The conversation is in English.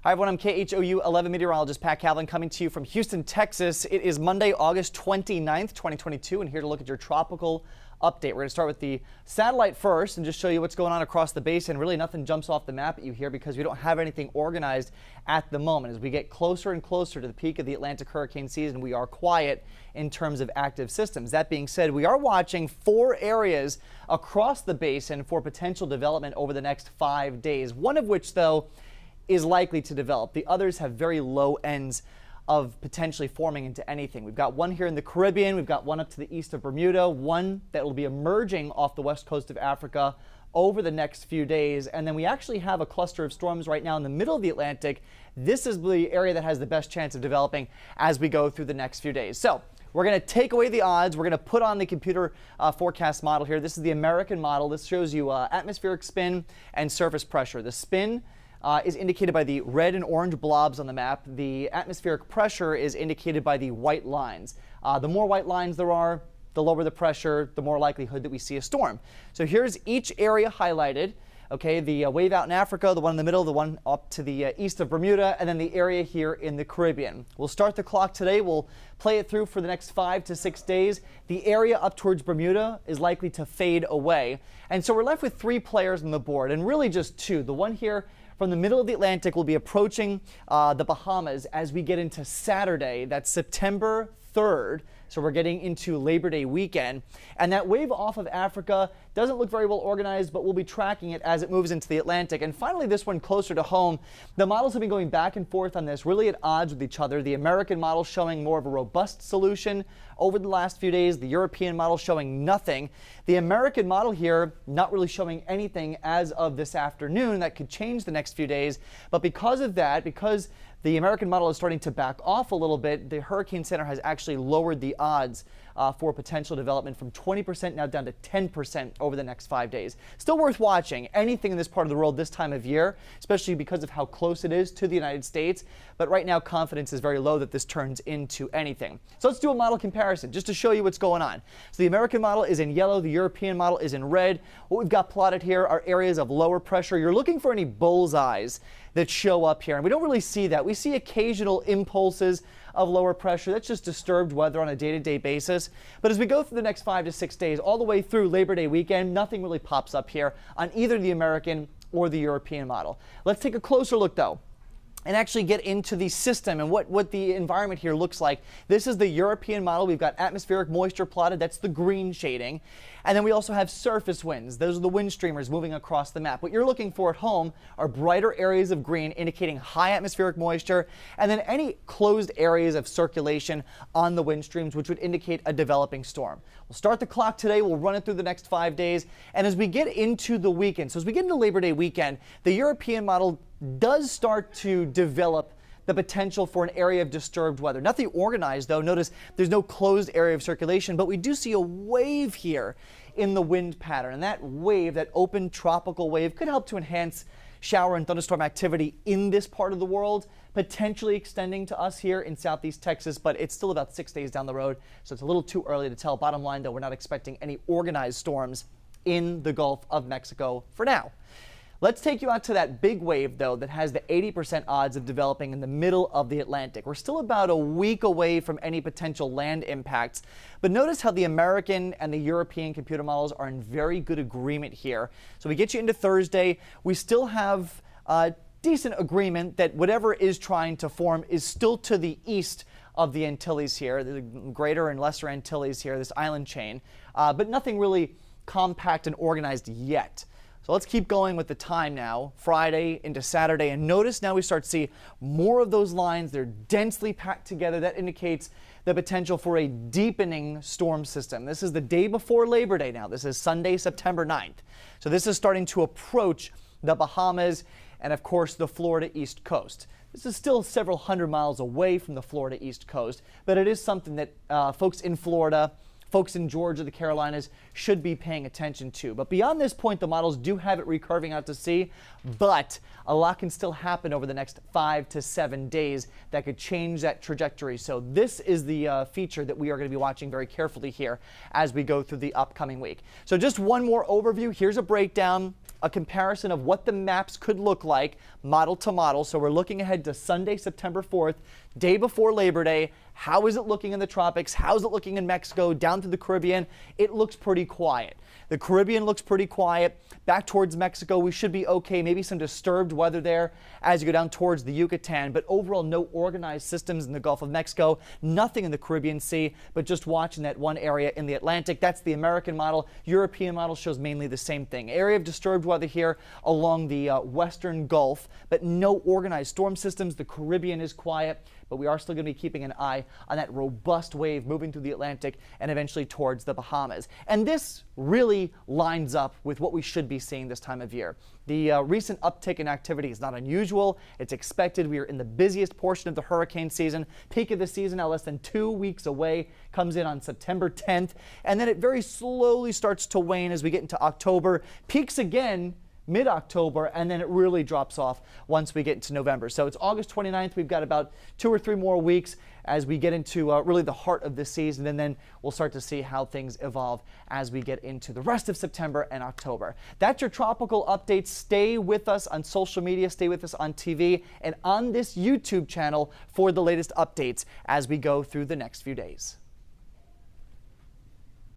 Hi everyone, I'm KHOU 11 meteorologist Pat Cavlin coming to you from Houston, Texas. It is Monday, August 29th, 2022, and here to look at your tropical update. We're going to start with the satellite first and just show you what's going on across the basin. Really nothing jumps off the map at you here because we don't have anything organized at the moment. As we get closer and closer to the peak of the Atlantic hurricane season, we are quiet in terms of active systems. That being said, we are watching 4 areas across the basin for potential development over the next 5 days, one of which, though, is likely to develop. The others have very low ends of potentially forming into anything. We've got one here in the Caribbean, we've got one up to the east of Bermuda, one that will be emerging off the west coast of Africa over the next few days, and then we actually have a cluster of storms right now in the middle of the Atlantic. This is the area that has the best chance of developing as we go through the next few days. So we're going to take away the odds. We're going to put on the computer forecast model here. This is the American model. This shows you atmospheric spin and surface pressure. The spin is indicated by the red and orange blobs on the map. The atmospheric pressure is indicated by the white lines. The more white lines there are, the lower the pressure, the more likelihood that we see a storm. So here's each area highlighted. Okay, the wave out in Africa, the one in the middle, the one up to the east of Bermuda, and then the area here in the Caribbean. We'll start the clock today. We'll play it through for the next 5 to 6 days. The area up towards Bermuda is likely to fade away. And so we're left with 3 players on the board, and really just 2. The one here from the middle of the Atlantic will be approaching the Bahamas as we get into Saturday. That's September 3rd. So we're getting into Labor Day weekend. And that wave off of Africa doesn't look very well organized, but we'll be tracking it as it moves into the Atlantic. And finally, this one closer to home. The models have been going back and forth on this, really at odds with each other. The American model showing more of a robust solution over the last few days. The European model showing nothing. The American model here not really showing anything as of this afternoon. That could change the next few days. But because of that, because the American model is starting to back off a little bit, the Hurricane Center has actually lowered the odds for potential development from 20% now down to 10% over the next 5 days. Still worth watching anything in this part of the world this time of year, especially because of how close it is to the United States. But right now, confidence is very low that this turns into anything. So let's do a model comparison just to show you what's going on. So the American model is in yellow, the European model is in red. What we've got plotted here are areas of lower pressure. You're looking for any bullseyes that show up here, and we don't really see that. We see occasional impulses of lower pressure. That's just disturbed weather on a day-to-day basis. But as we go through the next 5 to 6 days, all the way through Labor Day weekend, nothing really pops up here on either the American or the European model. Let's take a closer look, though, and actually get into the system and what the environment here looks like. This is the European model. We've got atmospheric moisture plotted. That's the green shading. And then we also have surface winds. Those are the wind streamers moving across the map. What you're looking for at home are brighter areas of green indicating high atmospheric moisture, and then any closed areas of circulation on the wind streams, which would indicate a developing storm. We'll start the clock today. We'll run it through the next 5 days. And as we get into the weekend, so as we get into Labor Day weekend, the European model does start to develop the potential for an area of disturbed weather. Nothing organized, though. Notice there's no closed area of circulation, but we do see a wave here in the wind pattern. And that wave, that open tropical wave, could help to enhance shower and thunderstorm activity in this part of the world, potentially extending to us here in southeast Texas, but it's still about 6 days down the road, so it's a little too early to tell. Bottom line, though, we're not expecting any organized storms in the Gulf of Mexico for now. Let's take you out to that big wave, though, that has the 80% odds of developing in the middle of the Atlantic. We're still about a week away from any potential land impacts, but notice how the American and the European computer models are in very good agreement here. So we get you into Thursday. We still have decent agreement that whatever is trying to form is still to the east of the Antilles here, the greater and lesser Antilles here, this island chain, but nothing really compact and organized yet. So let's keep going with the time now, Friday into Saturday, and notice now we start to see more of those lines. They're densely packed together. That indicates the potential for a deepening storm system. This is the day before Labor Day now. This is Sunday, September 9th. So this is starting to approach the Bahamas and, of course, the Florida East Coast. This is still several hundred miles away from the Florida East Coast, but it is something that folks in Florida, folks in Georgia, the Carolinas, should be paying attention to. But beyond this point, the models do have it recurving out to sea, but a lot can still happen over the next 5 to 7 days that could change that trajectory. So this is the feature that we are going to be watching very carefully here as we go through the upcoming week. So just one more overview. Here's a breakdown. a comparison of what the maps could look like model to model. So we're looking ahead to Sunday, September 4th, day before Labor Day. How is it looking in the tropics? How's it looking in Mexico, down to the Caribbean? It looks pretty quiet. The Caribbean looks pretty quiet. Back towards Mexico, we should be okay. Maybe some disturbed weather there as you go down towards the Yucatan, but overall no organized systems in the Gulf of Mexico, nothing in the Caribbean Sea, but just watching that one area in the Atlantic. That's the American model. European model shows mainly the same thing. Area of disturbed weather here along the western Gulf, but no organized storm systems. The Caribbean is quiet, but we are still going to be keeping an eye on that robust wave moving through the Atlantic and eventually towards the Bahamas. And this really lines up with what we should be seeing this time of year. The recent uptick in activity is not unusual. It's expected. We are in the busiest portion of the hurricane season. Peak of the season now less than 2 weeks away. Comes in on September 10th. And then it very slowly starts to wane as we get into October. Peaks again mid-October, and then it really drops off once we get into November. So it's August 29th. We've got about 2 or 3 more weeks as we get into really the heart of this season, and then we'll start to see how things evolve as we get into the rest of September and October. That's your tropical update. Stay with us on social media, stay with us on TV, and on this YouTube channel for the latest updates as we go through the next few days.